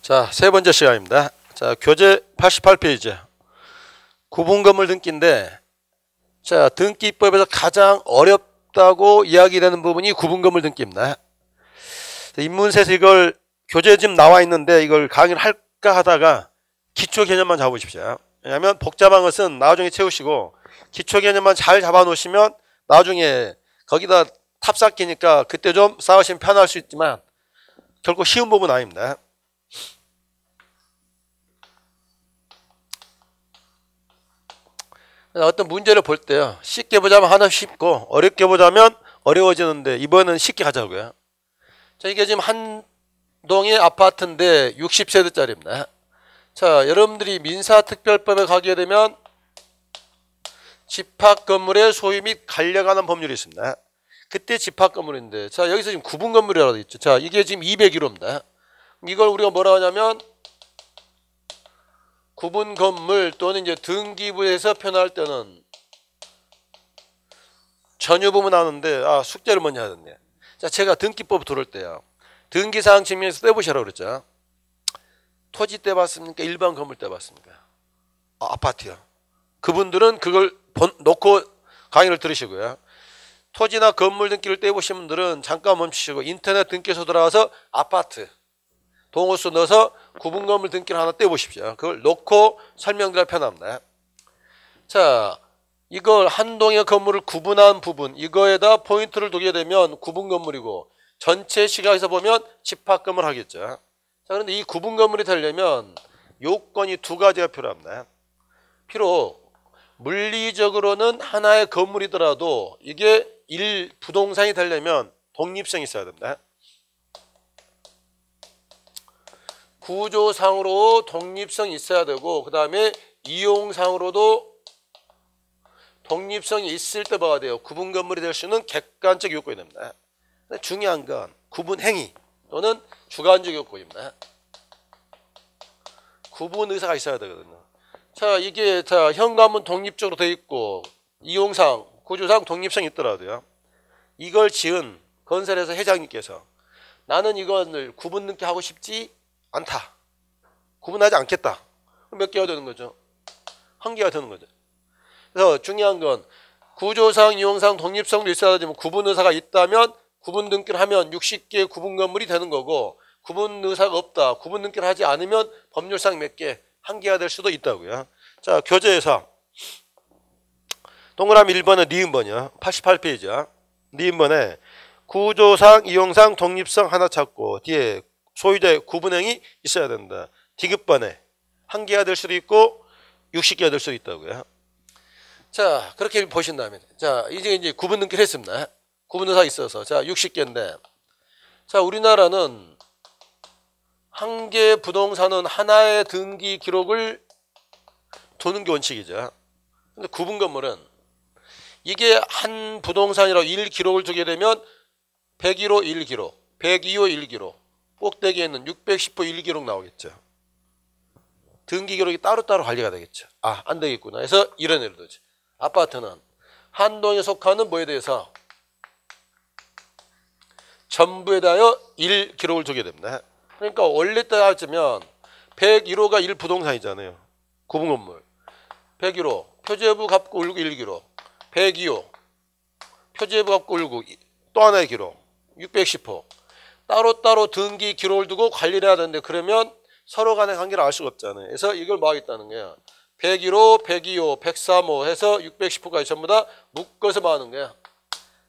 자, 세 번째 시간입니다. 자, 교재 88페이지. 구분건물 등기인데, 자, 등기법에서 가장 어렵다고 이야기되는 부분이 구분건물 등기입니다. 인문세에서 이걸 교재에 지금 나와 있는데 이걸 강의를 할까 하다가 기초 개념만 잡으십시오. 왜냐하면 복잡한 것은 나중에 채우시고 기초 개념만 잘 잡아 놓으시면 나중에 거기다 탑 쌓기니까 그때 좀 싸우시면 편할 수 있지만 결코 쉬운 부분 아닙니다. 어떤 문제를 볼 때요, 쉽게 보자면 하나 쉽고 어렵게 보자면 어려워지는데 이번에는 쉽게 가자고요. 자, 이게 지금 한 동의 아파트인데 60세대짜리입니다. 자, 여러분들이 민사특별법에 가게 되면 집합건물의 소유 및 관련하는 법률이 있습니다. 그때 집합건물인데, 자, 여기서 지금 구분건물이라고 되어 있죠. 자, 이게 지금 201호입니다. 이걸 우리가 뭐라 하냐면 구분건물 또는 이제 등기부에서 표현할 때는 전유부문 하는데, 숙제를 먼저 해야 되네. 자, 제가 등기법 들어올 때요, 등기사항 증명서 떼보시라고 그랬죠. 토지 떼봤습니까? 일반 건물 떼봤습니까? 아파트요. 그분들은 그걸 놓고 강의를 들으시고요. 토지나 건물 등기를 떼보신 분들은 잠깐 멈추시고 인터넷 등기소 들어가서 아파트 동호수 넣어서 구분건물 등기를 하나 떼보십시오. 그걸 놓고 설명드릴 편합니다. 자, 이걸 한 동의 건물을 구분한 부분, 이거에다 포인트를 두게 되면 구분건물이고, 전체 시각에서 보면 집합건물 하겠죠. 자, 그런데 이 구분건물이 되려면 요건이 두 가지가 필요합니다. 비록 물리적으로는 하나의 건물이더라도 이게 부동산이 되려면 독립성이 있어야 됩니다. 구조상으로 독립성이 있어야 되고, 그 다음에 이용상으로도 독립성이 있을 때 뭐가 돼요? 구분건물이 될 수 있는 객관적 요건이 됩니다. 중요한 건 구분행위 또는 주관적 요건입니다. 구분의사가 있어야 되거든요. 자, 이게 현관문 독립적으로 되어 있고 이용상, 구조상 독립성이 있더라도요, 이걸 지은 건설회사 회장님께서 나는 이걸 구분 등기 하고 싶지 않다, 구분하지 않겠다, 몇 개가 되는 거죠? 한 개가 되는 거죠. 그래서 중요한 건 구조상, 이용상 독립성도 있어야 되지만 구분의사가 있다면 구분 등기를 하면 60개의 구분 건물이 되는 거고, 구분 의사가 없다, 구분 등기를 하지 않으면 법률상 몇 개, 한 개가 될 수도 있다고요. 자, 교재에서 동그라미 1번에 니은번이요. 88페이지야. 니은번에 구조상, 이용상 독립성 하나 찾고 뒤에 소유자의 구분행위 있어야 된다. 디귿번에 한 개가 될 수도 있고 60개가 될 수도 있다고요. 자, 그렇게 보신 다음에, 자, 이제 구분 등기를 했습니다. 구분 의사가 있어서, 자, 60개인데, 자, 우리나라는 한 개의 부동산은 하나의 등기 기록을 두는 게 원칙이죠. 근데 구분 건물은 이게 한 부동산이라고 1기록을 두게 되면 101호 1기록, 102호 1기록, 꼭대기에는 610호 1기록 나오겠죠. 등기 기록이 따로따로 관리가 되겠죠. 안 되겠구나 해서 이런 예를 들죠. 아파트는 한 동에 속하는 뭐에 대해서 전부에 대하여 1기록을 두게 됩니다. 그러니까 원래 따지면 101호가 1부동산이잖아요. 구분건물. 101호 표제부 갑구 울구 1기록, 102호 표제부 갑구 울구 또 하나의 기록, 610호 따로따로 등기 기록을 두고 관리를 해야 되는데, 그러면 서로 간의 관계를 알 수가 없잖아요. 그래서 이걸 뭐 하겠다는 거야. 101호, 102호, 103호 해서 610호까지 전부 다 묶어서 뭐 하는 거야.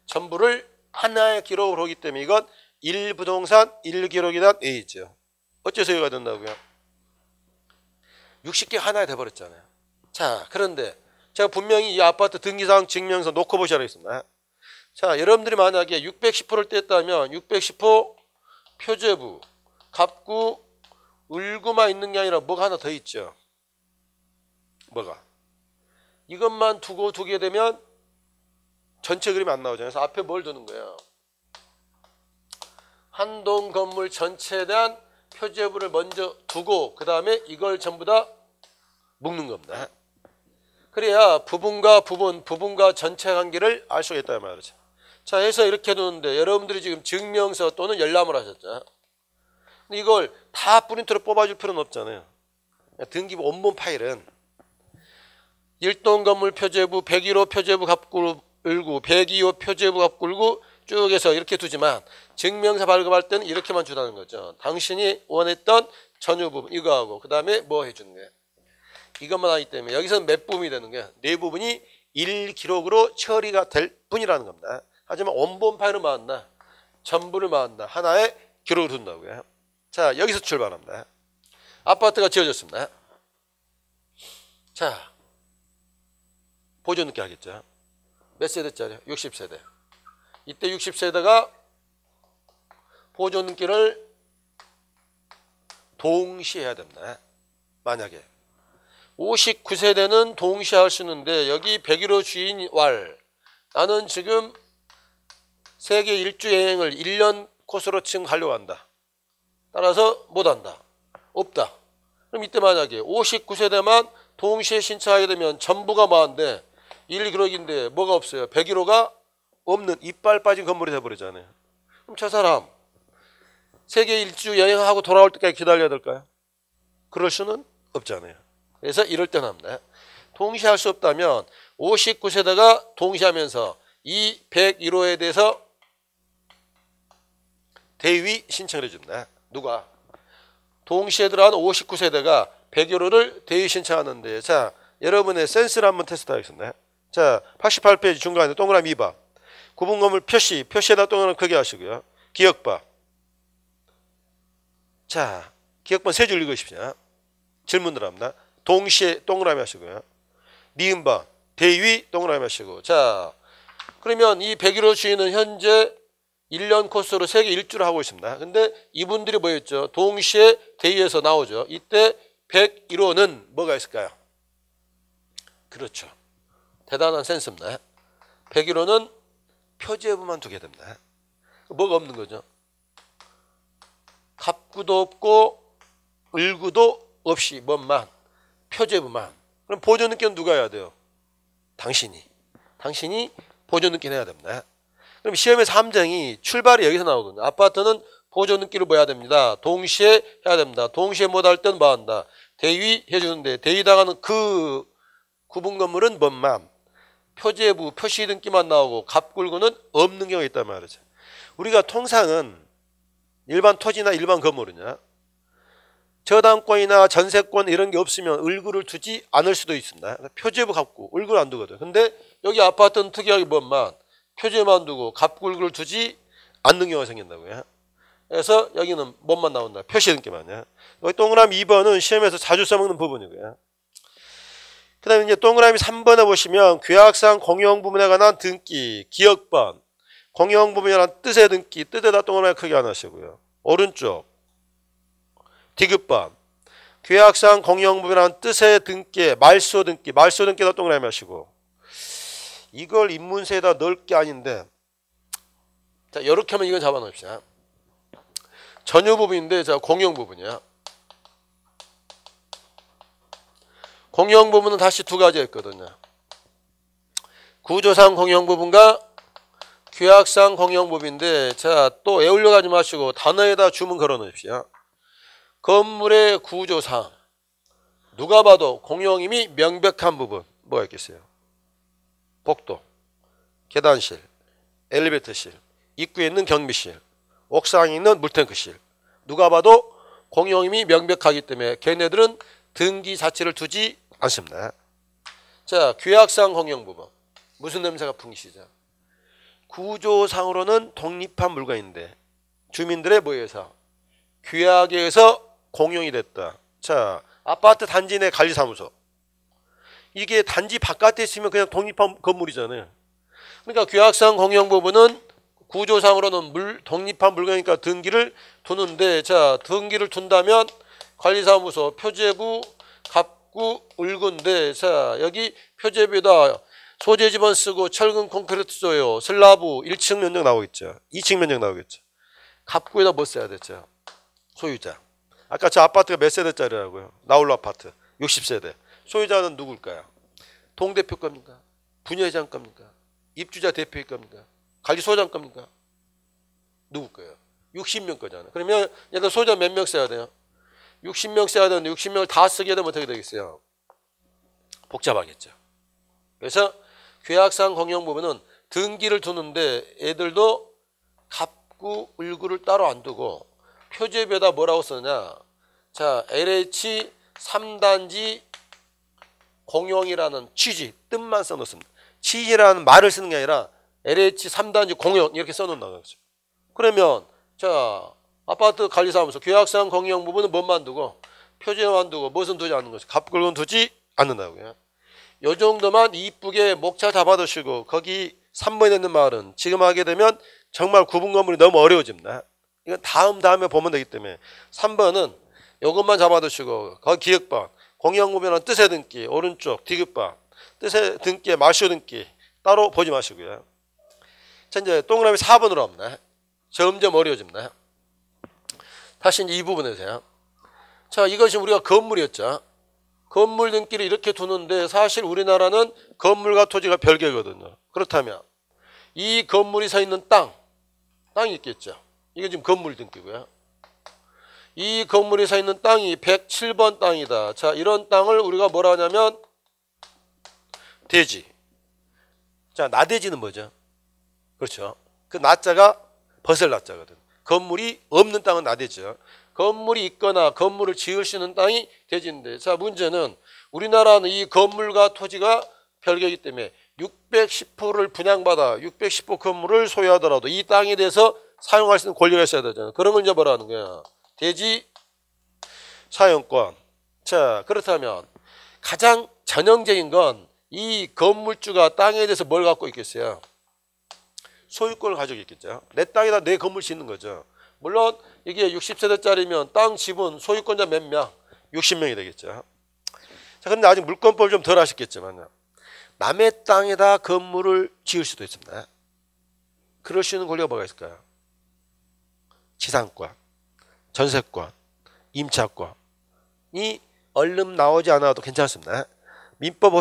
전부를 하나의 기록으로 하기 때문에 이건 1부동산 1기록이란 A죠. 어째서 이가 된다고요? 60개 하나에 돼버렸잖아요. 자, 그런데 제가 분명히 이 아파트 등기사항 증명서 놓고 보시라고 했습니다. 자, 여러분들이 만약에 610호를 뗐다면 610호 표제부 갑구 을구만 있는 게 아니라 뭐가 하나 더 있죠. 뭐가? 이것만 두고 두게 되면 전체 그림이 안 나오잖아요. 그래서 앞에 뭘 두는 거예요? 한동 건물 전체에 대한 표제부를 먼저 두고 그 다음에 이걸 전부 다 묶는 겁니다. 그래야 부분과 전체 관계를 알 수가 있다 말이죠. 자, 해서 이렇게 두는데 여러분들이 지금 증명서 또는 열람을 하셨죠. 근데 이걸 다 프린터로 뽑아줄 필요는 없잖아요. 등기부 원본 파일은 1동 건물 표제부 101호 표제부 갑구 을구 102호 표제부 갑구 을구 쭉 해서 이렇게 두지만 증명서 발급할 때는 이렇게만 주라는 거죠. 당신이 원했던 전유 부분 이거하고 그 다음에 뭐 해주는 거예요. 이것만 하기 때문에 여기서는 몇 부분이 되는 거야. 네 부분이 1기록으로 처리가 될 뿐이라는 겁니다. 하지만 원본 파일을 만나 전부를 만나 하나의 기록을 둔다고요. 자, 여기서 출발합니다. 아파트가 지어졌습니다. 자, 보존 늦게 하겠죠. 몇 세대짜리요? 60세대. 이때 60세대가 보존 늦기를 동시에 해야 됩니다. 만약에 59세대는 동시에 할 수 있는데 여기 101호 주인 왈 나는 지금 세계 일주 여행을 1년 코스로 지금 가려고 한다. 따라서 못한다. 없다. 그럼 이때 만약에 59세대만 동시에 신청하게 되면 전부가 뭐한데 1기록인데 뭐가 없어요. 101호가 없는 이빨 빠진 건물이 돼버리잖아요. 그럼 저 사람 세계 일주 여행하고 돌아올 때까지 기다려야 될까요? 그럴 수는 없잖아요. 그래서 이럴 때는 합니다. 동시에 할 수 없다면 59세대가 동시에 하면서 이 101호에 대해서 대위 신청을 해준다. 누가? 동시에 들어간 59세대가 101호를 대위 신청하는데 자 여러분의 센스를 한번 테스트 하겠습니다. 자 88페이지 중간에 동그라미 2번 구분 건물 표시에다 동그라미 크게 하시고요. 기억바 자 기억번 세 줄 읽으십시오. 질문 들어갑니다. 동시에 동그라미 하시고요. 니은번 대위 동그라미 하시고 자 그러면 이 101호 주인은 현재 1년 코스로 세계 일주를 하고 있습니다. 근데 이분들이 뭐였죠? 동시에 대위에서 나오죠. 이때 101호는 뭐가 있을까요? 그렇죠. 대단한 센스입니다. 101호는 표제부만 두게 됩니다. 뭐가 없는 거죠? 갑구도 없고 을구도 없이 뭔만 표제부만. 그럼 보존 느끼는 누가 해야 돼요? 당신이 보존 느끼는 해야 됩니다. 그럼 시험에서 함정이 출발이 여기서 나오거든요. 아파트는 보존 느끼를 뭐 해야 됩니다. 동시에 해야 됩니다. 동시에 못할 때는 뭐 한다. 대위 해주는데 대위 당하는 그 구분 건물은 뭔만 표제부 표시 등기만 나오고 갑굴구는 없는 경우가 있단 말이죠. 우리가 통상은 일반 토지나 일반 건물은요. 저당권이나 전세권 이런 게 없으면 을구를 두지 않을 수도 있습니다. 표제부 갑구, 을구를 안 두거든. 근데 여기 아파트는 특이하게 뭔만 표제만 두고 갑굴구를 두지 않는 경우가 생긴다고요. 그래서 여기는 뭔만 나온다. 표시 등기만요. 여기 동그라미 2번은 시험에서 자주 써먹는 부분이고요. 그 다음에 이제 동그라미 3번에 보시면 규약상 공용 부분에 관한 등기, 기억번, 공용 부분에 관한 뜻의 등기, 뜻에다 동그라미 크게 안 하시고요. 오른쪽 디귿번, 규약상 공용 부분에 관한 뜻의 등기, 말소 등기에다 동그라미 하시고 이걸 인문서에다 넣을 게 아닌데 자 이렇게 하면 이건 잡아놓읍시다. 전유 부분인데 자 공용 부분이야. 공용 부분은 다시 두 가지가 있거든요. 구조상 공용 부분과 규약상 공용 부분인데 자 또 외우려 가지 마시고 단어에다 주문 걸어 놓으십시오. 건물의 구조상 누가 봐도 공용임이 명백한 부분 뭐가 있겠어요? 복도, 계단실, 엘리베이터실, 입구에 있는 경비실, 옥상에 있는 물탱크실 누가 봐도 공용임이 명백하기 때문에 걔네들은 등기 자체를 두지 않습니다. 자, 규약상 공용 부분 무슨 냄새가 풍기시죠? 구조상으로는 독립한 물건인데 주민들의 뭐에 의해서 규약에 의해서 공용이 됐다. 자, 아파트 단지 내 관리사무소 이게 단지 바깥에 있으면 그냥 독립한 건물이잖아요. 그러니까 규약상 공용 부분은 구조상으로는 독립한 물건이니까 등기를 두는데 자 등기를 둔다면 관리사무소, 표제부, 갑구, 을구인데 자 여기 표제부에다 소재 지번 쓰고 철근 콘크리트 줘요. 슬라브 1층 면적 나오겠죠. 2층 면적 나오겠죠. 갑구에다 뭐 써야 됐죠? 소유자. 아까 저 아파트가 몇 세대짜리라고요? 나홀로 아파트 60세대. 소유자는 누굴까요? 동대표 겁니까? 분여회장 겁니까? 입주자 대표일 겁니까? 관리소장 겁니까? 누구 거예요? 60명 거잖아. 그러면 얘들 소유자 몇 명 써야 돼요? 60명 써야 되는데 60명을 다 쓰게 되면 어떻게 되겠어요? 복잡하겠죠. 그래서 계약상 공용 부분은 등기를 두는데 애들도 갑구, 을구를 따로 안 두고 표제비에다 뭐라고 썼냐? 자, LH 3단지 공용이라는 취지, 뜻만 써놓습니다. 취지라는 말을 쓰는 게 아니라 LH 3단지 공용 이렇게 써놓는다고 했죠. 그러면 자, 아파트 관리사무소 계약상 공용 부분은 뭐만 두고 표제만 두고 무엇은 두지 않는 거죠. 갑구는 두지 않는다고요. 요 정도만 이쁘게 목차 잡아두시고 거기 3번에 있는 말은 지금 하게 되면 정말 구분 건물이 너무 어려워집니다. 이건 다음에 보면 되기 때문에 3번은 요것만 잡아두시고 거기 기억번 공용구별은 뜻의 등기 오른쪽 디귿번 뜻의 등기에 마시오 등기 따로 보지 마시고요. 자 이제 동그라미 4번으로 합니다. 점점 어려워집니다. 다시 이제 이 부분에서요. 자 이것이 우리가 건물이었죠. 건물 등기를 이렇게 두는데 사실 우리나라는 건물과 토지가 별개거든요. 그렇다면 이 건물이 서 있는 땅이 있겠죠. 이게 지금 건물 등기고요. 이 건물이 서 있는 땅이 107번 땅이다. 자 이런 땅을 우리가 뭐라 하냐면 대지. 자 나대지는 뭐죠? 그렇죠. 그 나자가 벗을 나자거든. 건물이 없는 땅은 나대죠. 건물이 있거나 건물을 지을 수 있는 땅이 대지인데 자 문제는 우리나라는 이 건물과 토지가 별개이기 때문에 610호를 분양받아 610호 건물을 소유하더라도 이 땅에 대해서 사용할 수 있는 권리가 있어야 되잖아요. 그런 걸 이제 뭐라 하는 거야? 대지 사용권. 자 그렇다면 가장 전형적인 건 이 건물주가 땅에 대해서 뭘 갖고 있겠어요? 소유권을 가지고 있겠죠. 내 땅에다 내 건물 짓는 거죠. 물론 이게 60세대짜리면 땅 지분 소유권자 몇 명? 60명이 되겠죠. 자, 근데 아직 물권법을 좀 덜 하셨겠지만 남의 땅에다 건물을 지을 수도 있습니다. 그럴 수 있는 권리가 뭐가 있을까요? 지상권, 전세권, 임차권이 얼른 나오지 않아도 괜찮습니다. 민법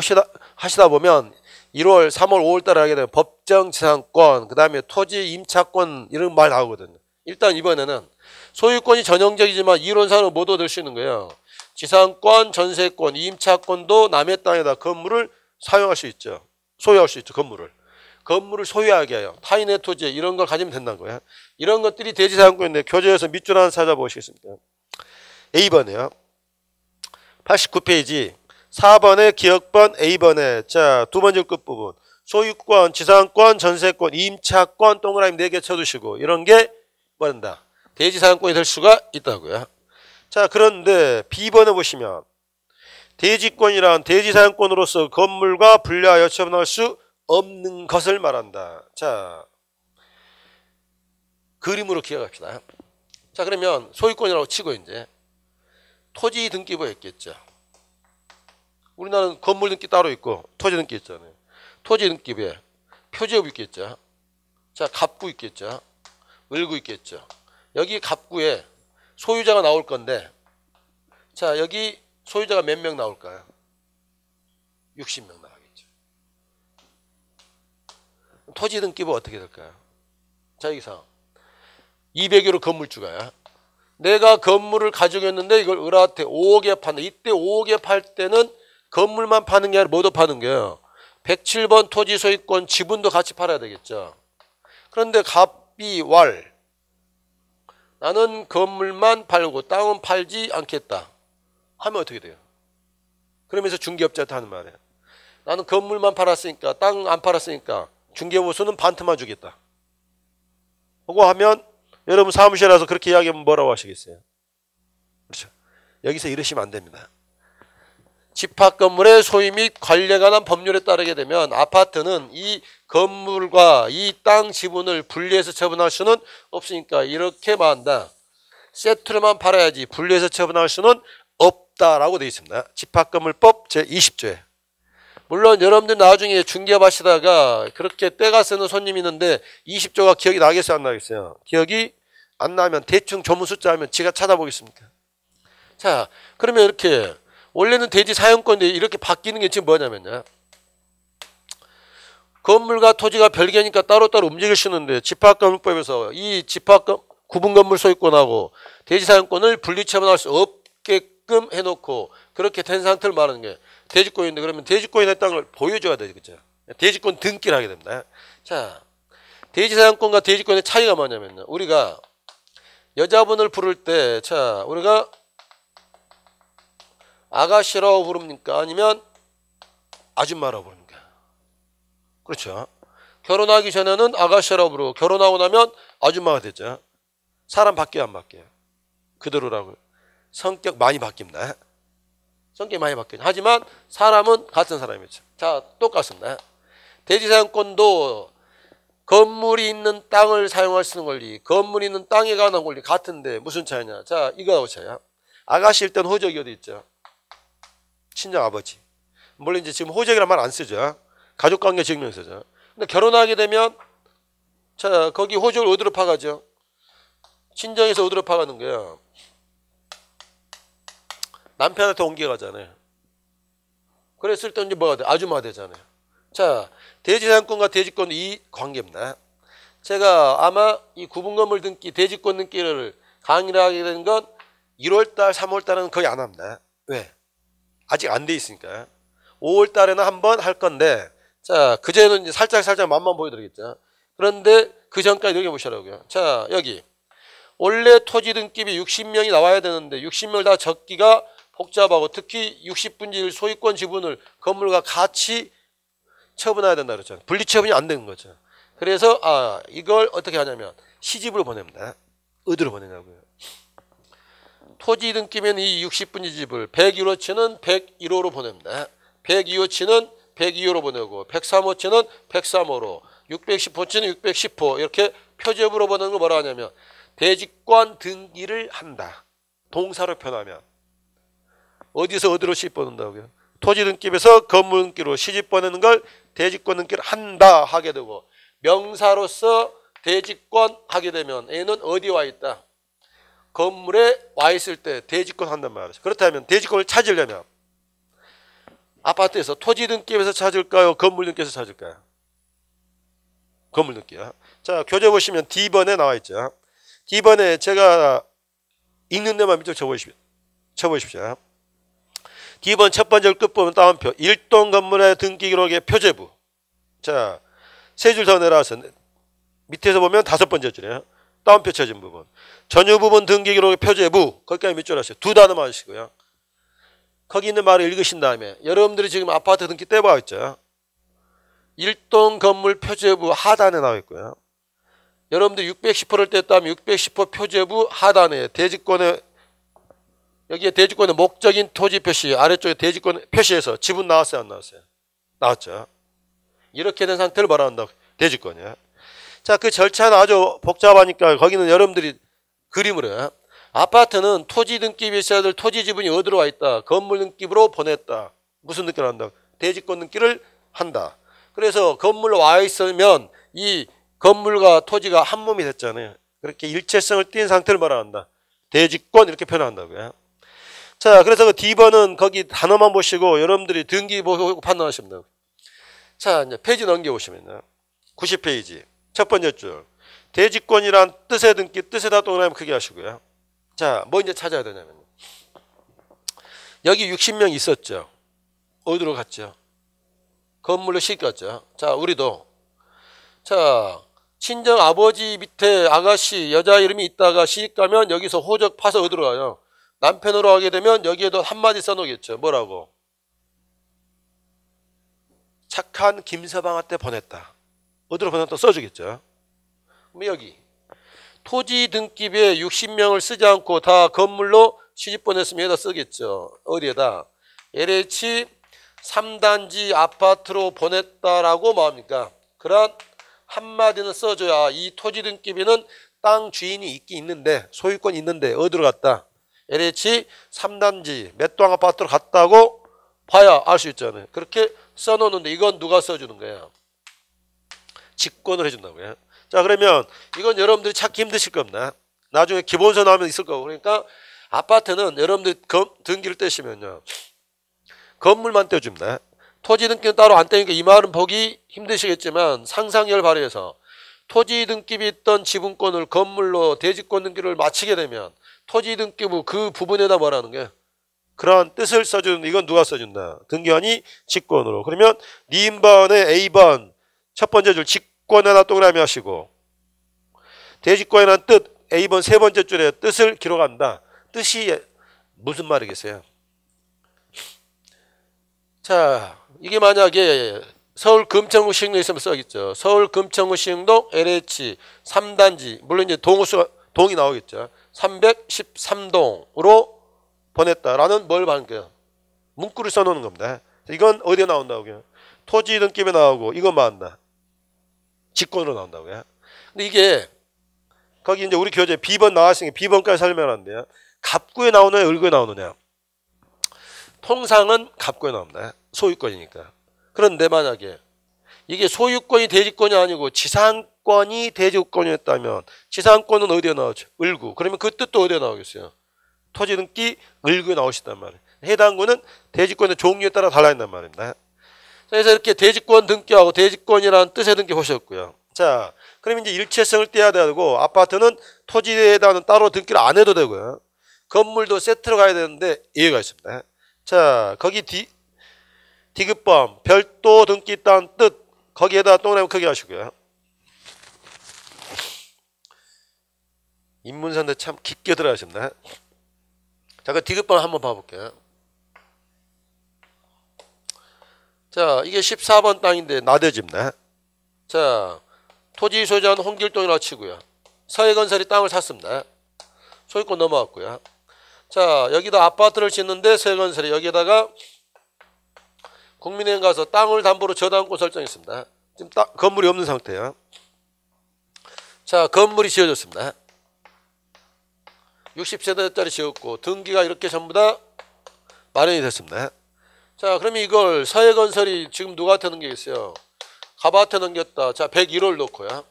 하시다 보면 1월, 3월, 5월 달에 하게 되면 법정 지상권, 그 다음에 토지 임차권 이런 말 나오거든요. 일단 이번에는 소유권이 전형적이지만 이론상으로 모두 얻을 수 있는 거예요. 지상권, 전세권, 임차권도 남의 땅에다 건물을 사용할 수 있죠. 소유할 수 있죠. 건물을 소유하게 해요. 타인의 토지 이런 걸 가지면 된다는 거예요. 이런 것들이 대지사용권인데 교재에서 밑줄 하나 찾아보시겠습니까? A번에요. 89페이지 4번에 기억번 A번에 자 두 번째 끝부분 소유권, 지상권, 전세권, 임차권 동그라미 4개 쳐두시고 이런 게 뭐한다? 대지사용권이 될 수가 있다고요. 자 그런데 B번에 보시면 대지권이란 대지사용권으로서 건물과 분리하여 처분할 수 없는 것을 말한다. 자 그림으로 기억합시다. 자 그러면 소유권이라고 치고 이제 토지 등기부에 있겠죠. 우리나라는 건물 등기 따로 있고 토지 등기 있잖아요. 토지 등기부에 표제업 있겠죠. 자 갑구 있겠죠. 을구 있겠죠. 여기 갑구에 소유자가 나올 건데 자 여기 소유자가 몇 명 나올까요? 60명 나가겠죠. 토지 등기부 어떻게 될까요? 자 여기서 200여로 건물주가야. 내가 건물을 가지고 있는데 이걸 을한테 5억에 판다. 이때 5억에 팔 때는 건물만 파는 게 아니라 뭐도 파는 거예요. 107번 토지 소유권 지분도 같이 팔아야 되겠죠. 그런데 갑이 왈 나는 건물만 팔고 땅은 팔지 않겠다 하면 어떻게 돼요? 그러면서 중개업자한테 하는 말이에요. 나는 건물만 팔았으니까 땅 안 팔았으니까 중개보수는 반트만 주겠다. 그거 하면 여러분 사무실에 와서 그렇게 이야기하면 뭐라고 하시겠어요? 그렇죠. 여기서 이러시면 안 됩니다. 집합 건물의 소유 및 관리에 관한 법률에 따르게 되면 아파트는 이 건물과 이 땅 지분을 분리해서 처분할 수는 없으니까 이렇게 말한다. 세트로만 팔아야지 분리해서 처분할 수는 없다라고 되어 있습니다. 집합건물법 제20조에. 물론 여러분들 나중에 중개업 하시다가 그렇게 때가 쓰는 손님이 있는데 20조가 기억이 나겠어요 안 나겠어요? 기억이 안 나면 대충 조문 숫자 하면 지가 찾아보겠습니까? 자 그러면 이렇게 원래는 대지 사용권인데 이렇게 바뀌는 게 지금 뭐냐면요. 건물과 토지가 별개니까 따로따로 움직일 수 있는데 집합건물법에서 이 집합 구분 건물 소유권하고 대지 사용권을 분리 처분할 수 없게끔 해놓고 그렇게 된 상태를 말하는 게 대지권인데, 그러면 대지권의 땅을 보여줘야 되죠. 그죠? 대지권 등기를 하게 됩니다. 자, 대지 사용권과 대지권의 차이가 뭐냐면요. 우리가 여자분을 부를 때, 자, 우리가 아가씨라고 부릅니까? 아니면 아줌마라고 부릅니까? 그렇죠. 결혼하기 전에는 아가씨라고 부르고 결혼하고 나면 아줌마가 됐죠. 사람 바뀌어요, 안 바뀌어요? 그대로라고요. 성격 많이 바뀝니다. 성격이 많이 바뀌죠. 하지만 사람은 같은 사람이죠. 자, 똑같습니다. 대지사용권도 건물이 있는 땅을 사용할 수 있는 권리, 건물이 있는 땅에 관한 권리 같은데 무슨 차이냐? 자, 이거하고 차이야. 아가씨일 땐 호적이 어디 있죠? 친정 아버지. 물론 이제 지금 호적이란 말 안 쓰죠. 가족관계 증명 쓰죠. 근데 결혼하게 되면, 자, 거기 호적을 어디로 파가죠? 친정에서 어디로 파가는 거야? 남편한테 옮겨가잖아요. 그랬을 때 이제 뭐가 돼? 아줌마가 되잖아요. 자, 대지사용권과 대지권 이 관계입니다. 제가 아마 이 구분건물 등기, 대지권 등기를 강의를 하게 된 건 1월달, 3월달은 거의 안 합니다. 왜? 아직 안 돼 있으니까. 5월달에는 한번 할 건데, 자, 그제는 이제 살짝 맛만 보여드리겠죠. 그런데 그 전까지 여기 보시라고요. 자, 여기 원래 토지 등기비 60명이 나와야 되는데 60명을 다 적기가 복잡하고, 특히 60분의 1 소유권 지분을 건물과 같이 처분해야 된다 그랬잖아요. 분리 처분이 안 되는 거죠. 그래서 이걸 어떻게 하냐면 시집으로 보냅니다. 어디로 보내냐고요? 토지 등기면 이 60분의 집을 101호치는 101호로 보냅니다. 102호치는 102호로 보내고 103호치는 103호로, 610호치는 610호 이렇게 표제부로 보내는 거 뭐라 하냐면 대지권 등기를 한다. 동사로 표현하면 어디서 어디로 시집 보낸다고요? 토지 등기에서 건물 등기로 시집 보내는 걸 대지권 등기를 한다 하게 되고, 명사로서 대지권 하게 되면 얘는 어디 와 있다? 건물에 와 있을 때 대지권 한단 말이죠. 그렇다면 대지권을 찾으려면 아파트에서 토지 등기에서 찾을까요? 건물 등기에서 찾을까요? 건물 등기요. 자, 교재 보시면 D번에 나와 있죠. D번에 제가 읽는 데만 밑줄 쳐보십시오. D번 첫 번째 끝부분 따옴표 1동 건물의 등기 기록의 표제부. 자, 세 줄 더 내려와서 밑에서 보면 다섯 번째 줄이에요. 따옴표 쳐진 부분. 전유 부분 등기 기록의 표제부. 거기까지 밑줄 하세요. 두 단어만 하시고요. 거기 있는 말을 읽으신 다음에 여러분들이 지금 아파트 등기 떼봐 있죠. 1동 건물 표제부 하단에 나와 있고요. 여러분들이 610호를 뗐다면 610호 표제부 하단에 대지권에, 여기에 대지권의 목적인 토지 표시, 아래쪽에 대지권 표시해서 지분 나왔어요, 안 나왔어요? 나왔죠. 이렇게 된 상태를 뭐라 한다고? 대지권이야. 자, 그 절차는 아주 복잡하니까 거기는 여러분들이 그림으로 해요. 아파트는 토지 등기비 있어야 될 토지 지분이 어디로 와 있다? 건물 등기부로 보냈다. 무슨 등기를 한다? 대지권 등기를 한다. 그래서 건물로 와 있으면 이 건물과 토지가 한 몸이 됐잖아요. 그렇게 일체성을 띈 상태를 뭐라 한다? 대지권 이렇게 표현한다고요. 자, 그래서 그 D번은 거기 단어만 보시고 여러분들이 등기 보고 판단하시면 돼요. 자, 이제 페이지 넘겨보시면요. 90페이지. 첫 번째 줄. 대지권이란 뜻의 등기, 뜻에다 동그라미 크게 하시고요. 자, 뭐 이제 찾아야 되냐면 여기 60명 있었죠. 어디로 갔죠? 건물로 시집 갔죠. 자, 우리도. 자, 친정 아버지 밑에 아가씨 여자 이름이 있다가 시집 가면 여기서 호적 파서 어디로 가요? 남편으로 하게 되면 여기에도 한마디 써놓겠죠. 뭐라고? 착한 김서방한테 보냈다. 어디로 보냈다 써주겠죠. 그럼 여기 토지 등기부에 60명을 쓰지 않고 다 건물로 시집 보냈으면 여기다 쓰겠죠. 어디에다? LH 3단지 아파트로 보냈다라고 뭐합니까? 그런 한마디는 써줘야 이 토지 등기부는 땅 주인이 있긴 있는데, 소유권이 있는데 어디로 갔다? LH 3단지 몇 동 아파트로 갔다고 봐야 알 수 있잖아요. 그렇게 써놓는데 이건 누가 써주는 거예요? 직권을 해준다고요. 자, 그러면 이건 여러분들이 찾기 힘드실 겁니다. 나중에 기본서 나오면 있을 거고. 그러니까 아파트는 여러분들이 등기를 떼시면요, 건물만 떼줍니다. 토지 등기는 따로 안 떼니까 이 말은 보기 힘드시겠지만 상상력을 발휘해서 토지 등기비 있던 지분권을 건물로 대지권 등기를 마치게 되면 토지 등기부 그 부분에다 뭐라는 거야? 그런 뜻을 써주는, 이건 누가 써준다? 등기관이 직권으로. 그러면 니은번에 A번 첫 번째 줄 직권에다 동그라미 하시고, 대지권이라는 뜻 A번 세 번째 줄에 뜻을 기록한다. 뜻이 무슨 말이겠어요? 자, 이게 만약에 서울 금천구 시흥동 있으면 써있죠. 서울 금천구 시흥동 LH 3단지, 물론 이제 동이 나오겠죠. 313동으로 보냈다라는 뭘 하는 거예요? 문구를 써놓는 겁니다. 이건 어디에 나온다고요? 토지 등기부에 나오고, 이건 뭐 한다? 직권으로 나온다고요. 근데 이게 거기 이제 우리 교재 B번 나왔으니까 B번까지 설명하는데요. 갑구에 나오느냐 을구에 나오느냐. 통상은 갑구에 나옵니다. 소유권이니까. 그런데 만약에 이게 소유권이 대지권이 아니고 지상권이 대지권이었다면 지상권은 어디에 나오죠? 을구. 그러면 그 뜻도 어디에 나오겠어요? 토지 등기 을구에 나오시단 말이에요. 해당 구는 대지권의 종류에 따라 달라진단 말입니다. 그래서 이렇게 대지권 등기하고 대지권이라는 뜻의 등기 보셨고요. 자, 그럼 이제 일체성을 떼야 되고, 아파트는 토지에다는 따로 등기를 안 해도 되고요. 건물도 세트로 가야 되는데 이해가 있습니다. 자, 거기 디귿범 별도 등기 있다는 뜻, 거기에다 동그라미 크게 하시고요. 인문사인데 참 깊게 들어가십니다. 자, 그 디귿범 한번 봐볼게요. 자, 이게 14번 땅인데 나대집네. 자, 토지 소유자는 홍길동이라고 치고요. 서해건설이 땅을 샀습니다. 소유권 넘어갔고요. 자, 여기다 아파트를 짓는데 서해건설이 여기다가 국민은행 가서 땅을 담보로 저당권 설정했습니다. 지금 건물이 없는 상태예요. 자, 건물이 지어졌습니다. 60세대짜리 지었고 등기가 이렇게 전부 다 마련이 됐습니다. 자, 그러면 이걸 서해건설이 지금 누구한테 넘기겠어요? 갑한테 넘겼다. 자, 101호를 놓고요.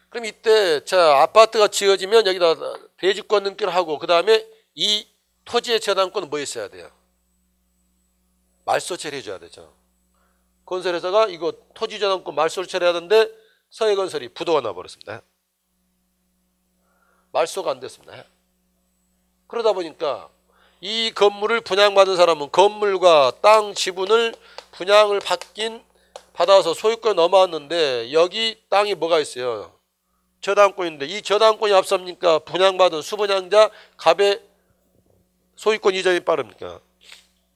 그럼 이때 자, 아파트가 지어지면 여기다 대지권 등기를 하고, 그 다음에 이 토지의 저당권은 뭐 있어야 돼요? 말소 처리해줘야 되죠. 건설회사가 이거 토지 저당권 말소를 처리해야 하는데 서해건설이 부도가 나버렸습니다. 말소가 안 됐습니다. 그러다 보니까 이 건물을 분양받은 사람은 건물과 땅 지분을 분양을 받아서 소유권이 넘어왔는데, 여기 땅이 뭐가 있어요? 저당권인데, 이 저당권이 앞섭니까? 분양받은 수분양자 갑의 소유권 이전이 빠릅니까?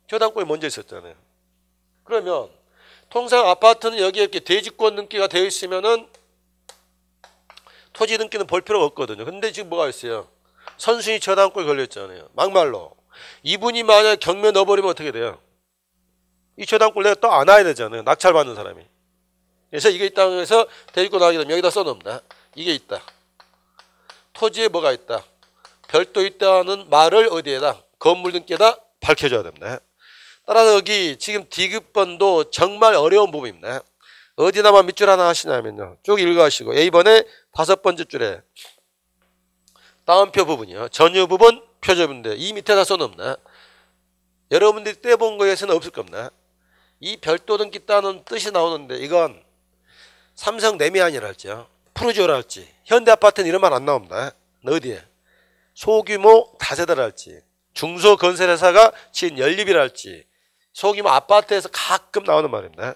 저당권이 먼저 있었잖아요. 그러면 통상 아파트는 여기에 이렇게 대지권 등기가 되어 있으면은 토지 등기는 볼 필요가 없거든요. 근데 지금 뭐가 있어요? 선순위 저당권이 걸려있잖아요. 막말로 이분이 만약 경매 넣어버리면 어떻게 돼요? 이 저당권 내가 또 안와야 되잖아요. 낙찰받는 사람이. 그래서 이게 있다고 해서 대지권 하게 되면 여기다 써놓습니다. 이게 있다. 토지에 뭐가 있다. 별도 있다는 말을 어디에다? 건물 등기에다 밝혀줘야 됩니다. 따라서 여기 지금 디귿번도 정말 어려운 부분입니다. 어디나만 밑줄 하나 하시냐면요. 쭉 읽어가시고 A번에 5번째 줄에 다운표 부분이요. 전유 부분, 표제 부분인데 이 밑에다 써놓습니다. 여러분들이 떼본 거에서는 없을 겁니다. 이 별도 등기 따는 뜻이 나오는데 이건 삼성 내미안이랄지요. 푸르지오랄지. 현대아파트는 이런 말 안 나옵니다. 어디에? 소규모 다세대랄지. 중소건설회사가 지은 연립이랄지. 소규모 아파트에서 가끔 나오는 말입니다.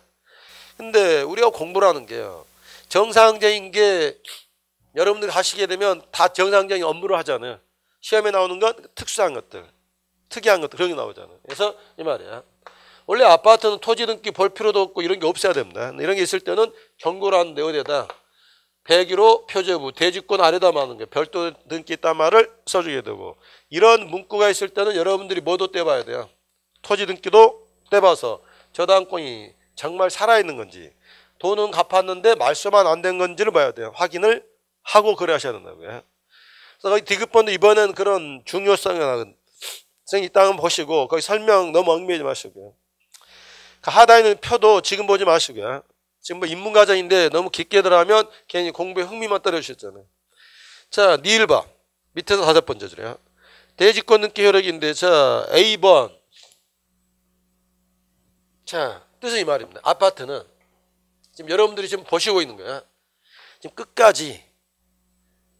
근데 우리가 공부를 하는 게요. 정상적인 게 여러분들이 하시게 되면 다 정상적인 업무를 하잖아요. 시험에 나오는 건 특수한 것들, 특이한 것들 그런 게 나오잖아요. 그래서 이 말이야. 원래 아파트는 토지 등기 볼 필요도 없고 이런 게 없어야 됩니다. 이런 게 있을 때는 경고를 하는데 어디에다 101호 표제부 대지권 아래다 하는 게 별도 등기 있단 말을 써주게 되고, 이런 문구가 있을 때는 여러분들이 뭐도 떼봐야 돼요. 토지 등기도 떼봐서 저당권이 정말 살아있는 건지, 돈은 갚았는데 말소만 안 된 건지를 봐야 돼요. 확인을 하고 거래하셔야 된다고요. 그래서 거기 디귿번도 이번엔 그런 중요성이 있다는 보시고 거기 설명 너무 얽매이지 마시고요. 그 하단에 있는 표도 지금 보지 마시고요. 지금 뭐 인문과정인데 너무 깊게 들어가면 괜히 공부에 흥미만 떨어지셨잖아요. 자, 니을봐. 밑에서 5번째 줄이요. 대지권 등기 효력인데, 자, A번. 자, 뜻은 이 말입니다. 아파트는 지금 여러분들이 지금 보시고 있는 거야. 지금 끝까지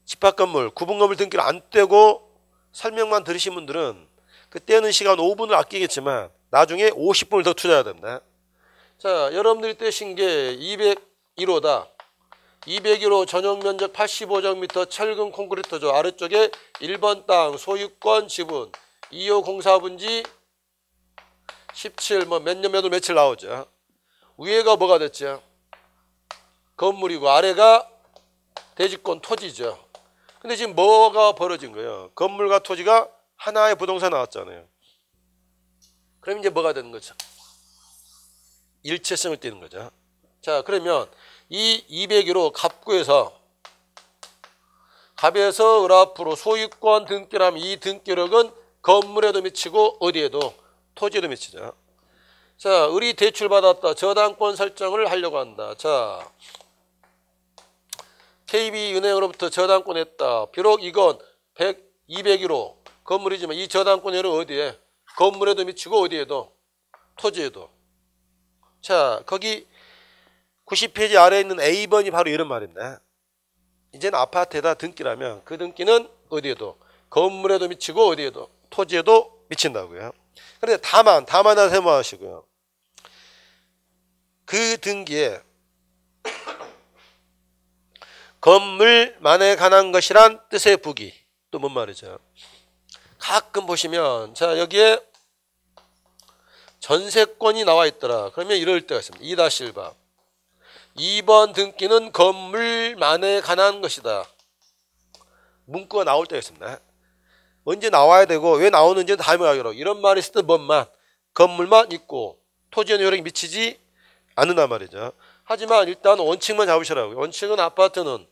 집합 건물, 구분 건물 등기를 안 떼고 설명만 들으신 분들은 그 떼는 시간 5분을 아끼겠지만 나중에 50분을 더 투자해야 된다. 자, 여러분들이 떼신 게 201호다. 201호 전용 면적 85제곱미터 철근 콘크리트죠. 아래쪽에 1번 땅 소유권 지분 2호 공사분지 17 뭐 몇 년 몇 월 며칠 나오죠. 위에가 뭐가 됐죠? 건물이고 아래가 대지권 토지죠. 근데 지금 뭐가 벌어진 거예요? 건물과 토지가 하나의 부동산 나왔잖아요. 그럼 이제 뭐가 되는 거죠? 일체성을 띠는 거죠. 자, 그러면 이 201호 갑구에서 갑에서 을 앞으로 소유권 등기라면 이 등기력은 건물에도 미치고 어디에도 토지에도 미치죠. 자, 을이 대출받았다. 저당권 설정을 하려고 한다. 자, KB은행으로부터 저당권 했다. 비록 이건 201호 건물이지만 이 저당권료는 어디에? 건물에도 미치고 어디에도? 토지에도. 자, 거기 90페이지 아래에 있는 A번이 바로 이런 말입니다. 이제는 아파트에다 등기라면 그 등기는 어디에도? 건물에도 미치고 어디에도? 토지에도 미친다고요. 그런데 다만을 세모하시고요. 그 등기에 건물만에 관한 것이란 뜻의 부기. 또 뭔 말이죠? 가끔 보시면 자 여기에 전세권이 나와 있더라. 그러면 이럴 때가 있습니다. 2-1번 2번 등기는 건물만에 관한 것이다. 문구가 나올 때가 있습니다. 언제 나와야 되고 왜 나오는지는 다음에 하기로. 이런 말이 있을 때 뭔만 건물만 있고 토지의 효력이 미치지 않는단 말이죠. 하지만 일단 원칙만 잡으시라고요. 원칙은 아파트는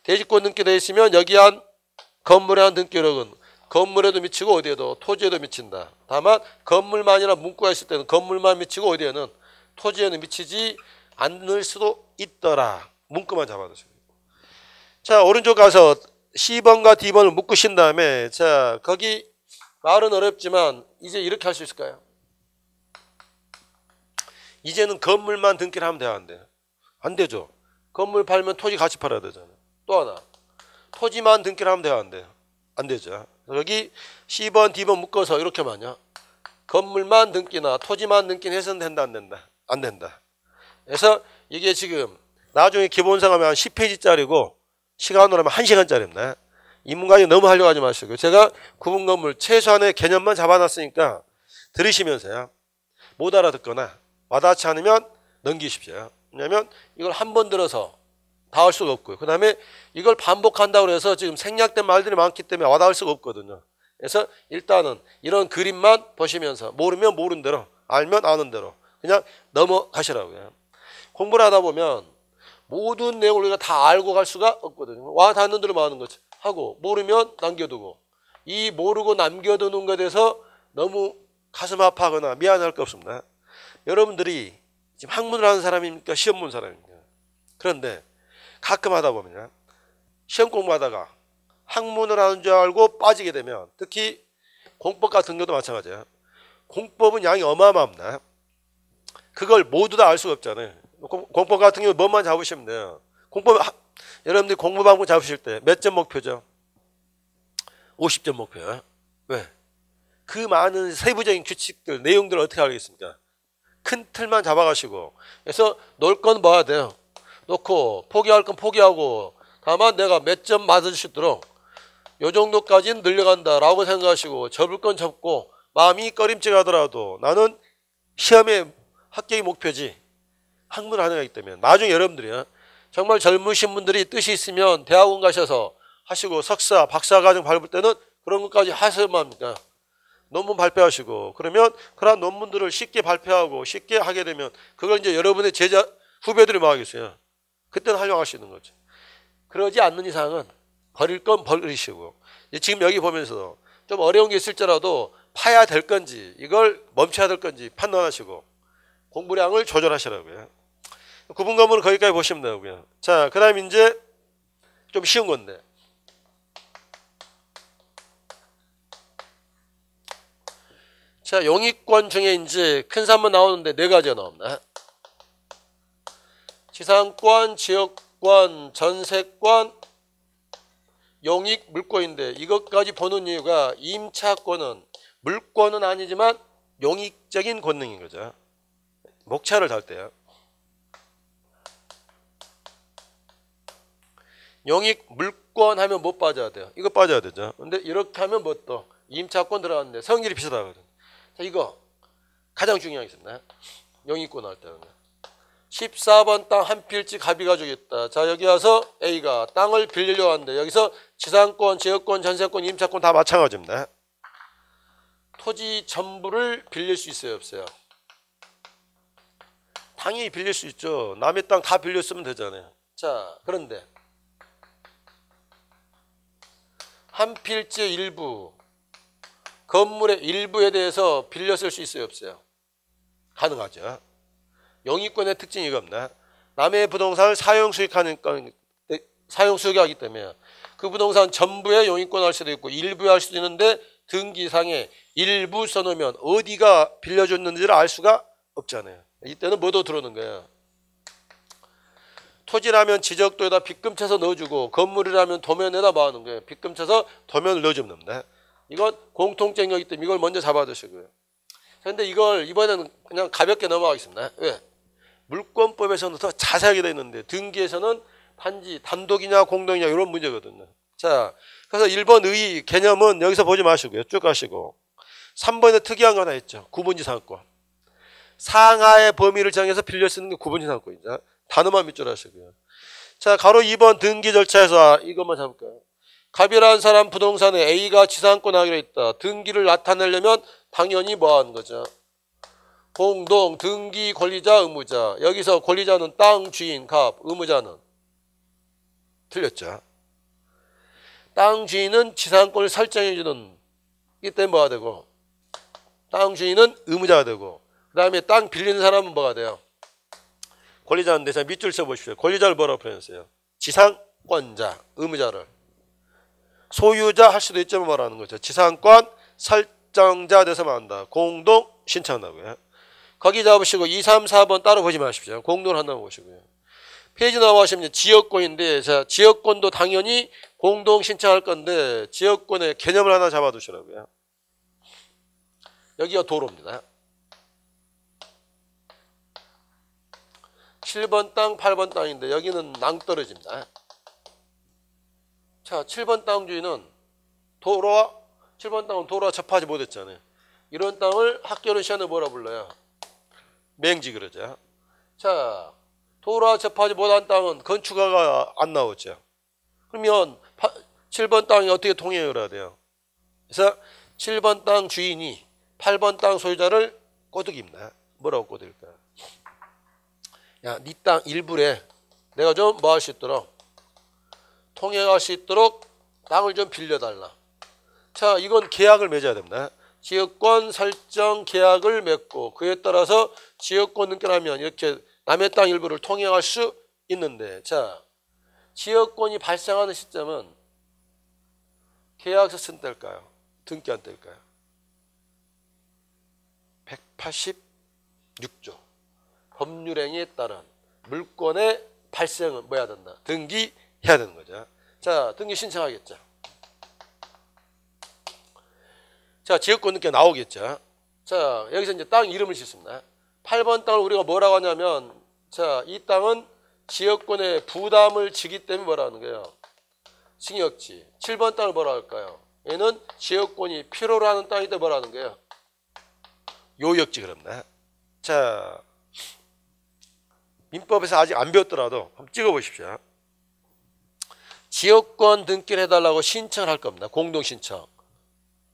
대지권 등기되어 있으면 여기 한 건물에 한 등기력은 건물에도 미치고 어디에도 토지에도 미친다. 다만 건물만이라 문구가 있을 때는 건물만 미치고 어디에는 토지에는 미치지 않을 수도 있더라. 문구만 잡아두시고. 자, 오른쪽 가서 C번과 D번을 묶으신 다음에 자 거기 말은 어렵지만 이제 이렇게 할 수 있을까요? 이제는 건물만 등기를 하면 돼요? 안 돼요? 안 되죠. 건물 팔면 토지 같이 팔아야 되잖아요. 또 하나 토지만 등기를 하면 돼요? 안 돼요? 안 되죠. 여기 C번 D번 묶어서 이렇게 하면요 건물만 등기나 토지만 등기는 해서는 된다 안 된다? 안 된다. 그래서 이게 지금 나중에 기본상 하면 한 10페이지짜리고 시간으로 하면 1시간짜리입니다. 인문과정 너무 하려고 하지 마시고요. 제가 구분 건물 최소한의 개념만 잡아놨으니까 들으시면서요. 못 알아듣거나 와닿지 않으면 넘기십시오. 왜냐하면 이걸 한 번 들어서 다 할 수가 없고요. 그 다음에 이걸 반복한다고 해서 지금 생략된 말들이 많기 때문에 와닿을 수가 없거든요. 그래서 일단은 이런 그림만 보시면서 모르면 모르는 대로 알면 아는 대로 그냥 넘어가시라고요. 공부를 하다 보면 모든 내용을 우리가 다 알고 갈 수가 없거든요. 와 닿는 대로 하는 거지. 하고 모르면 남겨두고 이 모르고 남겨두는 것에 대해서 너무 가슴 아파하거나 미안할 게 없습니다. 여러분들이 지금 학문을 하는 사람입니까? 시험 본 사람입니까? 그런데 가끔 하다 보면 시험 공부하다가 학문을 하는 줄 알고 빠지게 되면 특히 공법 같은 것도 마찬가지예요. 공법은 양이 어마어마합니다. 그걸 모두 다 알 수가 없잖아요. 공법 같은 경우 뭐만 잡으시면 돼요. 공법 여러분들이 공부 방법 잡으실 때 몇 점 목표죠? 50점 목표요. 왜? 그 많은 세부적인 규칙들 내용들을 어떻게 알겠습니까? 큰 틀만 잡아가시고 그래서 놓을 건 봐야 돼요. 놓고 포기할 건 포기하고 다만 내가 몇 점 맞을 수 있도록 요 정도까지는 늘려간다라고 생각하시고 접을 건 접고 마음이 꺼림칙하더라도 나는 시험의 합격이 목표지 학문을 하는 거기 때문에 나중에 여러분들이요 정말 젊으신 분들이 뜻이 있으면 대학원 가셔서 하시고 석사 박사 과정 밟을 때는 그런 것까지 하셔야만 합니다. 논문 발표하시고 그러면 그런 논문들을 쉽게 발표하고 쉽게 하게 되면 그걸 이제 여러분의 제자 후배들이 뭐 하겠어요. 그때는 활용할 수 있는 거죠. 그러지 않는 이상은 버릴 건 버리시고 지금 여기 보면서 좀 어려운 게 있을지라도 파야 될 건지 이걸 멈춰야 될 건지 판단하시고 공부량을 조절하시라고요. 구분 건물은 거기까지 보시면 되고요. 자, 그 다음 이제 좀 쉬운 건데 자, 용익권 중에 이제 큰 산문 나오는데 4가지가 나옵니다. 지상권, 지역권, 전세권, 용익, 물권인데 이것까지 보는 이유가 임차권은 물권은 아니지만 용익적인 권능인 거죠. 목차를 달 때요. 용익, 물권 하면 못 빠져야 돼요. 이거 빠져야 되죠. 근데 이렇게 하면 뭐 또 임차권 들어갔는데 성질이 비슷하거든. 자, 이거 가장 중요한 게 있습니다. 용익권 할 때는 14번 땅 한 필지 갑이 가지고 있다. 자, 여기 와서 A가 땅을 빌리려고 하는데 여기서 지상권, 지역권, 전세권, 임차권 다 마찬가지입니다. 토지 전부를 빌릴 수 있어요, 없어요? 당연히 빌릴 수 있죠. 남의 땅 다 빌려 쓰면 되잖아요. 자, 그런데 한 필지의 일부, 건물의 일부에 대해서 빌려 쓸 수 있어요, 없어요? 가능하죠. 영위권의 특징이 이겁니다. 남의 부동산을 사용수익하기 때문에 그 부동산 전부에 용익권 할 수도 있고 일부에 할 수도 있는데 등기상에 일부 써놓으면 어디가 빌려줬는지를 알 수가 없잖아요. 이때는 뭐도 들어오는 거예요. 토지라면 지적도에다 빗금쳐서 넣어주고 건물이라면 도면에다 모아놓은 거예요. 빗금쳐서 도면을 넣어주면 됩니다. 이건 공통점이기 때문에 이걸 먼저 잡아두시고요. 그런데 이걸 이번에는 그냥 가볍게 넘어가겠습니다. 왜? 물권법에서는 더 자세하게 되어 있는데 등기에서는 단지 단독이냐 공동이냐 이런 문제거든요. 자, 그래서 1번 의 개념은 여기서 보지 마시고요. 쭉 가시고 3번에 특이한 거 하나 있죠. 구분지상권. 상하의 범위를 정해서 빌려 쓰는 게 구분지상권이죠. 단어만 밑줄 하시고요. 자, 가로 2번 등기 절차에서 이것만 잡을까요? 갑이라는 사람 부동산에 A가 지상권 하기로 했다. 등기를 나타내려면 당연히 뭐 하는 거죠? 공동, 등기, 권리자, 의무자. 여기서 권리자는 땅 주인, 갑, 의무자는 틀렸죠. 땅 주인은 지상권을 설정해주는 이기 때문에 뭐가 되고 땅 주인은 의무자가 되고 그 다음에 땅 빌리는 사람은 뭐가 돼요? 권리자인데 자 밑줄 써보십시오. 권리자를 뭐라고 표현했어요? 지상권자, 의무자를 소유자 할 수도 있지만 뭐라는 거죠? 지상권 설정자 돼서 말한다. 공동 신청한다고요. 거기 잡으시고 2, 3, 4번 따로 보지 마십시오. 공동을 한다고 보시고요. 페이지 넘어가시면 지역권인데 자 지역권도 당연히 공동 신청할 건데 지역권의 개념을 하나 잡아두시라고요. 여기가 도로입니다. 7번 땅, 8번 땅인데 여기는 낭떠러지입니다. 자, 7번 땅 주인은 도로와 7번 땅은 도로와 접하지 못했잖아요. 이런 땅을 학교는 시간에 뭐라 불러요? 맹지 그러죠. 자, 도로와 접하지 못한 땅은 건축허가가 안 나오죠. 그러면 7번 땅이 어떻게 통행을 해야 돼요? 그래서 7번 땅 주인이 8번 땅 소유자를 꼬드깁니다. 뭐라고 꼬드길까요? 야, 네 땅 일부래 내가 좀 뭐 할 수 있도록 통행할 수 있도록 땅을 좀 빌려달라. 자, 이건 계약을 맺어야 됩니다. 지역권 설정 계약을 맺고 그에 따라서 지역권 등기하면 이렇게 남의 땅 일부를 통행할 수 있는데 자, 지역권이 발생하는 시점은 계약서 쓴 때일까요? 등기한 때일까요? 186조 법률행위에 따른 물권의 발생은 뭐 해야 된다? 등기해야 되는 거죠. 자, 등기 신청하겠죠. 자, 지역권 등기가 나오겠죠. 자, 여기서 이제 땅 이름을 짓습니다. 8번 땅을 우리가 뭐라고 하냐면 자, 이 땅은 지역권에 부담을 지기 때문에 뭐라는 거예요? 징역지. 7번 땅을 뭐라 할까요? 얘는 지역권이 필요로 하는 땅인데 뭐라는 거예요? 요역지 그럽니다. 자, 민법에서 아직 안 배웠더라도 한번 찍어보십시오. 지역권 등기를 해달라고 신청을 할 겁니다. 공동신청.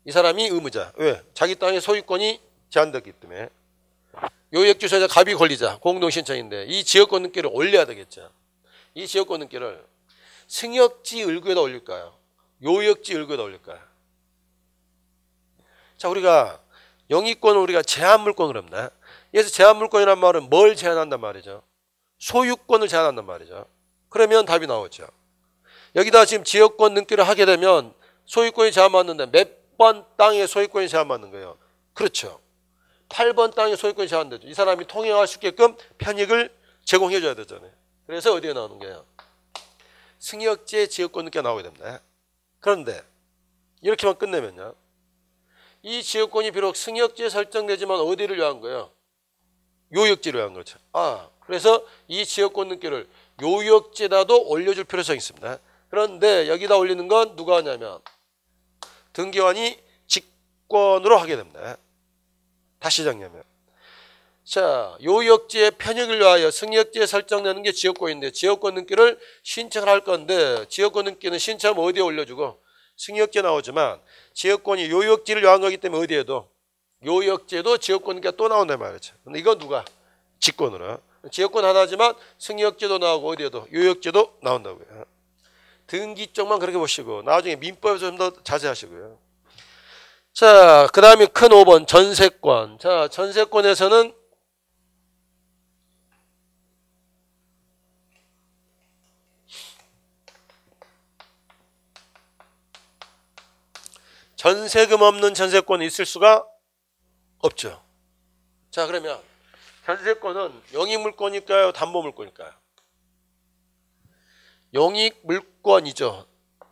이 사람이 의무자. 왜? 자기 땅의 소유권이 제한되기 때문에. 요역지 소유자 갑이 권리자. 공동신청인데 이 지역권 등기를 올려야 되겠죠. 이 지역권 등기를 승역지 을구에다 올릴까요? 요역지 을구에다 올릴까요? 자, 우리가 영위권은 우리가 제한물권을 합니다. 그래서 제한물권이란 말은 뭘 제한한단 말이죠? 소유권을 제한한단 말이죠. 그러면 답이 나오죠. 여기다 지금 지역권 등기를 하게 되면 소유권이 제한받는데 몇 번 땅의 소유권이 제한받는 거예요? 그렇죠. 8번 땅의 소유권이 제한되죠. 이 사람이 통행할 수 있게끔 편익을 제공해 줘야 되잖아요. 그래서 어디에 나오는 거예요? 승역지의 지역권 등기가 나오게 됩니다. 그런데 이렇게만 끝내면요. 이 지역권이 비록 승역지에 설정되지만 어디를 위한 거예요? 요역지를 위한 거죠. 그래서 이 지역권 등기를 요역지에다도 올려줄 필요성이 있습니다. 그런데 여기다 올리는 건 누가 하냐면 등기관이 직권으로 하게 됩니다. 다시 정리하면. 자, 요역지의 편익을 위하여 승역지에 설정되는 게 지역권인데 지역권 등기를 신청을 할 건데 지역권 등기는 신청하면 어디에 올려주고 승역지에 나오지만 지역권이 요역지를 위한 거기 때문에 어디에도 요역지에도 지역권 등기가 또 나온단 말이죠. 근데 이건 누가? 직권으로. 지역권 하나지만 승역지도 나오고 어디에도 요역지도 나온다고요. 등기 쪽만 그렇게 보시고 나중에 민법에서 좀 더 자세하시고요. 자, 그 다음에 큰 5번 전세권. 자, 전세권에서는 전세금 없는 전세권이 있을 수가 없죠. 자, 그러면 전세권은 영익물권일까요? 담보물권일까요? 영익물권이죠.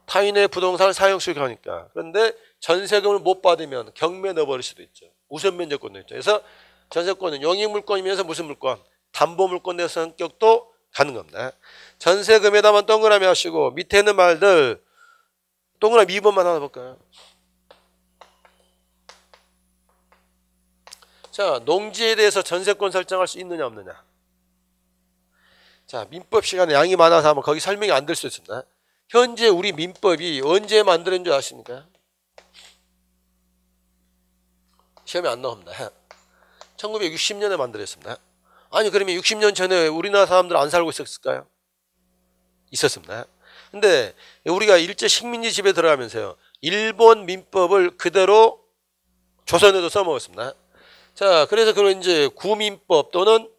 타인의 부동산을 사용 수익하니까. 그런데 전세금을 못 받으면 경매 넣어버릴 수도 있죠. 우선 면제권도 있죠. 그래서 전세권은 영익물권이면서 무슨 물권? 담보물권의 성격도 가는 겁니다. 전세금에다만 동그라미 하시고 밑에 있는 말들 동그라미 2번만 하나 볼까요? 자, 농지에 대해서 전세권 설정할 수 있느냐 없느냐. 자, 민법 시간에 양이 많아서 하면 거기 설명이 안 될 수 있습니다. 현재 우리 민법이 언제 만들어진 줄 아십니까? 시험에 안 나옵니다. 1960년에 만들었습니다. 아니 그러면 60년 전에 우리나라 사람들 안 살고 있었을까요? 있었습니다. 근데 우리가 일제 식민지 집에 들어가면서요. 일본 민법을 그대로 조선에도 써먹었습니다. 자, 그래서 그런 이제 구민법 또는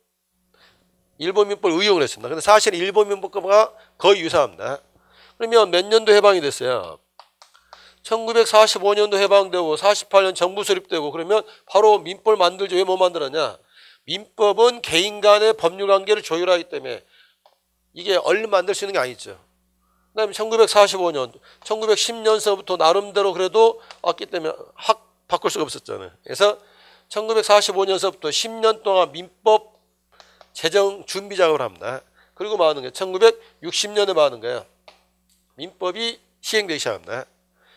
일본 민법을 의용을 했습니다. 근데 사실 일본 민법과 거의 유사합니다. 그러면 몇 년도 해방이 됐어요? 1945년도 해방되고 48년 정부 수립되고 그러면 바로 민법을 만들죠. 왜 못 만들었냐? 민법은 개인 간의 법률 관계를 조율하기 때문에 이게 얼른 만들 수 있는 게 아니죠. 그 다음에 1945년, 1910년서부터 나름대로 그래도 왔기 때문에 확 바꿀 수가 없었잖아요. 그래서 1945년서부터 10년 동안 민법 제정 준비 작업을 합니다. 그리고 뭐 하는 거예요? 1960년에 뭐 하는 거예요? 민법이 시행되기 시작합니다.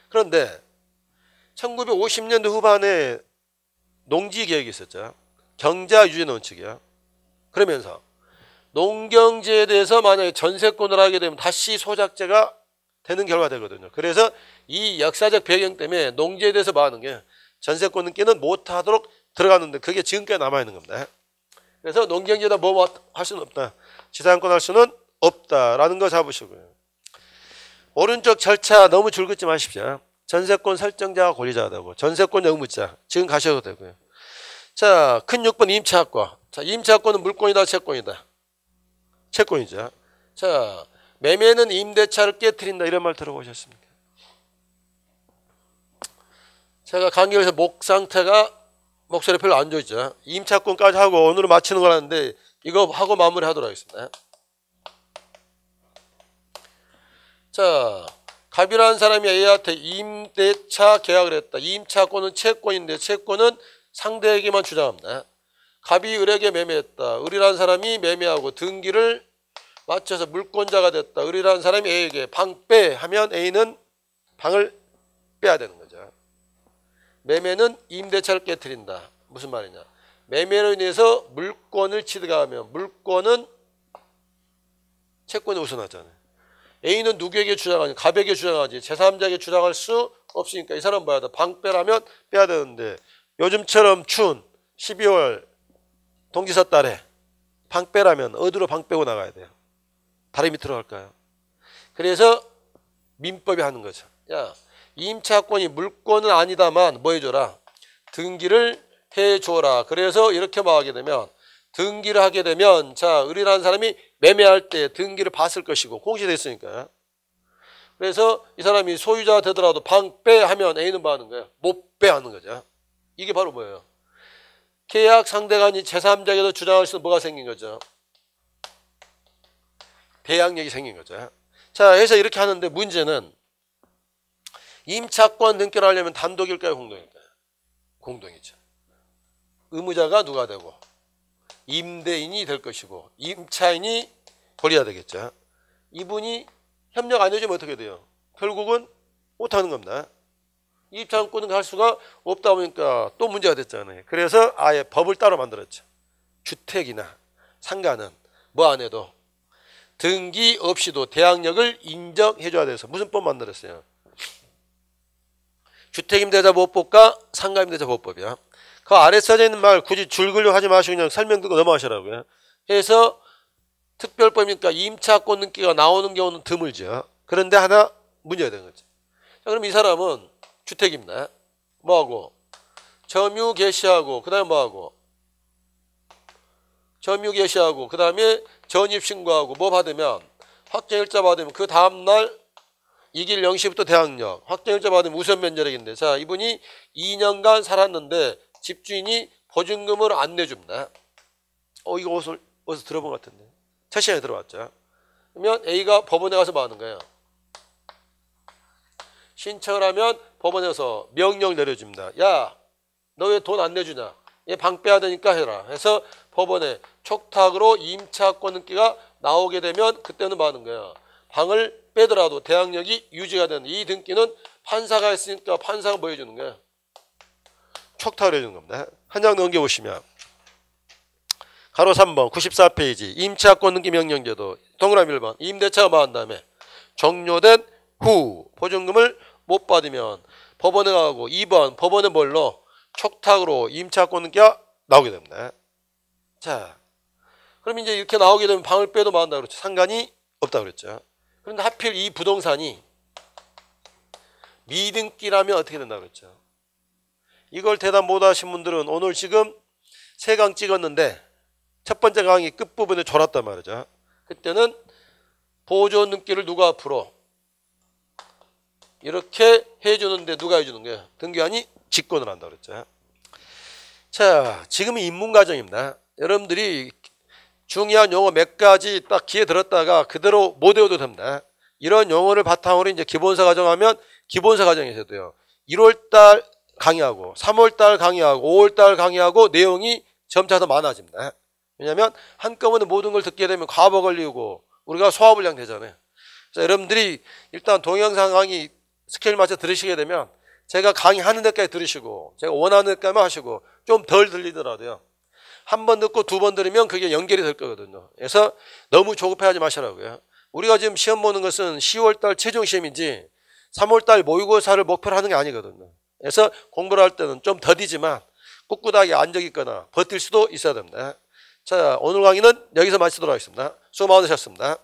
그런데 1950년도 후반에 농지개혁이 있었죠. 경자 유전 원칙이요. 그러면서 농경지에 대해서 만약에 전세권을 하게 되면 다시 소작제가 되는 결과가 되거든요. 그래서 이 역사적 배경 때문에 농지에 대해서 뭐 하는 게 전세권 등기는 못하도록 들어갔는데 그게 지금까지 남아있는 겁니다. 그래서 농경지에다 뭐 할 수는 없다. 지상권 할 수는 없다라는 거 잡으시고요. 오른쪽 절차 너무 줄긋지 마십시오. 전세권 설정자가 권리자가 되고 전세권 의무자 지금 가셔도 되고요. 자, 큰 6번 임차권. 자, 임차권은 물권이다 채권이다. 채권이죠. 자, 매매는 임대차를 깨트린다 이런 말 들어보셨습니까? 제가 강의에서 목 상태가 목소리 별로 안 좋죠. 임차권까지 하고 오늘은 마치는 거라는데 이거 하고 마무리하도록 하겠습니다. 자, 갑이라는 사람이 A한테 임대차 계약을 했다. 임차권은 채권인데 채권은 상대에게만 주장합니다. 갑이 을에게 매매했다. 을이라는 사람이 매매하고 등기를 맞춰서 물권자가 됐다. 을이라는 사람이 A에게 방 빼 하면 A는 방을 빼야 되는 거죠. 매매는 임대차를 깨트린다. 무슨 말이냐? 매매로 인해서 물권을 취득하면 물권은 채권에 우선하잖아요. A는 누구에게 주장하냐? 갑에게 주장하지. 제3자에게 주장할 수 없으니까 이 사람 봐야 돼. 방 빼라면 빼야 되는데 요즘처럼 추운 12월 동지서 달에 방 빼라면 어디로 방 빼고 나가야 돼요? 다리 밑으로 갈까요? 그래서 민법이 하는 거죠. 야, 임차권이 물권은 아니다만 뭐 해줘라? 등기를 해줘라. 그래서 이렇게 말하게 되면 등기를 하게 되면 자, 을이라는 사람이 매매할 때 등기를 봤을 것이고 공시됐으니까. 그래서 이 사람이 소유자가 되더라도 방 빼 하면 A는 뭐 하는 거예요? 못 빼 하는 거죠. 이게 바로 뭐예요? 계약 상대가 아닌 제3자에게도 주장할 수 있는 뭐가 생긴 거죠? 대항력이 생긴 거죠. 자, 해서 이렇게 하는데 문제는 임차권 등기를 하려면 단독일까요, 공동일까요? 공동이죠. 의무자가 누가 되고 임대인이 될 것이고 임차인이 벌여야 되겠죠. 이분이 협력 안 해주면 어떻게 돼요? 결국은 못하는 겁니다. 입장권은 할 수가 없다 보니까 또 문제가 됐잖아요. 그래서 아예 법을 따로 만들었죠. 주택이나 상가는 뭐 안 해도 등기 없이도 대항력을 인정해줘야 돼서 무슨 법 만들었어요? 주택임대차보호법과 상가임대차보호법이야. 그 아래 써져 있는 말 굳이 줄 그려 하지 마시고 그냥 설명 듣고 넘어가시라고요. 그래서 특별법이니까 임차권 등기가 나오는 경우는 드물죠. 그런데 하나 문제가 되는 거죠. 자, 그럼 이 사람은 주택입니다. 뭐하고? 점유 개시하고 그 다음에 뭐하고? 점유 개시하고 그 다음에 전입신고하고 뭐 받으면 확정일자 받으면 그 다음날 이길 0시부터 대항력 확정일자 받으면 우선 면제력인데 자 이분이 2년간 살았는데 집주인이 보증금을 안 내줍니다. 이거 어디서 들어본 것 같은데 첫 시간에 들어봤죠. 그러면 A가 법원에 가서 뭐 하는 거예요? 신청을 하면 법원에서 명령 내려줍니다. 야, 너 왜 돈 안 내주냐? 얘 방 빼야 되니까 해라. 해서 법원에 촉탁으로 임차권 등기가 나오게 되면 그때는 뭐 하는 거야? 방을 빼더라도 대항력이 유지가 되는 이 등기는 판사가 했으니까 판사가 뭐 해주는 거야? 촉탁을 해주는 겁니다. 한 장 넘겨보시면 가로 3번 94페이지 임차권 등기 명령제도 동그라미 1번 임대차가 뭐 한 다음에 종료된 후 보증금을 못 받으면 법원에 가고 2번 법원에 뭘로? 촉탁으로 임차권 등기가 나오게 됩니다. 자, 그럼 이제 이렇게 나오게 되면 방을 빼도 뭐 한다 그랬죠? 상관이 없다 그랬죠. 그런데 하필 이 부동산이 미등기라면 어떻게 된다 그랬죠? 이걸 대답 못 하신 분들은 오늘 지금 3강 찍었는데 첫 번째 강의 끝부분에 졸았단 말이죠. 그때는 보존 등기를 누가 앞으로 이렇게 해주는데 누가 해주는 거예요? 등기관이 직권을 한다 그랬죠. 자, 지금은 입문과정입니다. 여러분들이 중요한 용어 몇 가지 딱 귀에 들었다가 그대로 못 외워도 됩니다. 이런 용어를 바탕으로 이제 기본사 과정하면 기본사 과정에서 돼요. 1월달 강의하고 3월달 강의하고 5월달 강의하고 내용이 점차 더 많아집니다. 왜냐하면 한꺼번에 모든 걸 듣게 되면 과부 걸리고 우리가 소화불량 되잖아요. 그래서 여러분들이 일단 동영상 강의 스케일 맞춰 들으시게 되면 제가 강의하는 데까지 들으시고 제가 원하는 데까지만 하시고 좀 덜 들리더라도요. 한 번 듣고 2번 들으면 그게 연결이 될 거거든요. 그래서 너무 조급해하지 마시라고요. 우리가 지금 시험 보는 것은 10월달 최종 시험인지 3월달 모의고사를 목표로 하는 게 아니거든요. 그래서 공부를 할 때는 좀 더디지만 꿋꿋하게 안정 있거나 버틸 수도 있어야 됩니다. 자, 오늘 강의는 여기서 마치도록 하겠습니다. 수고 많으셨습니다.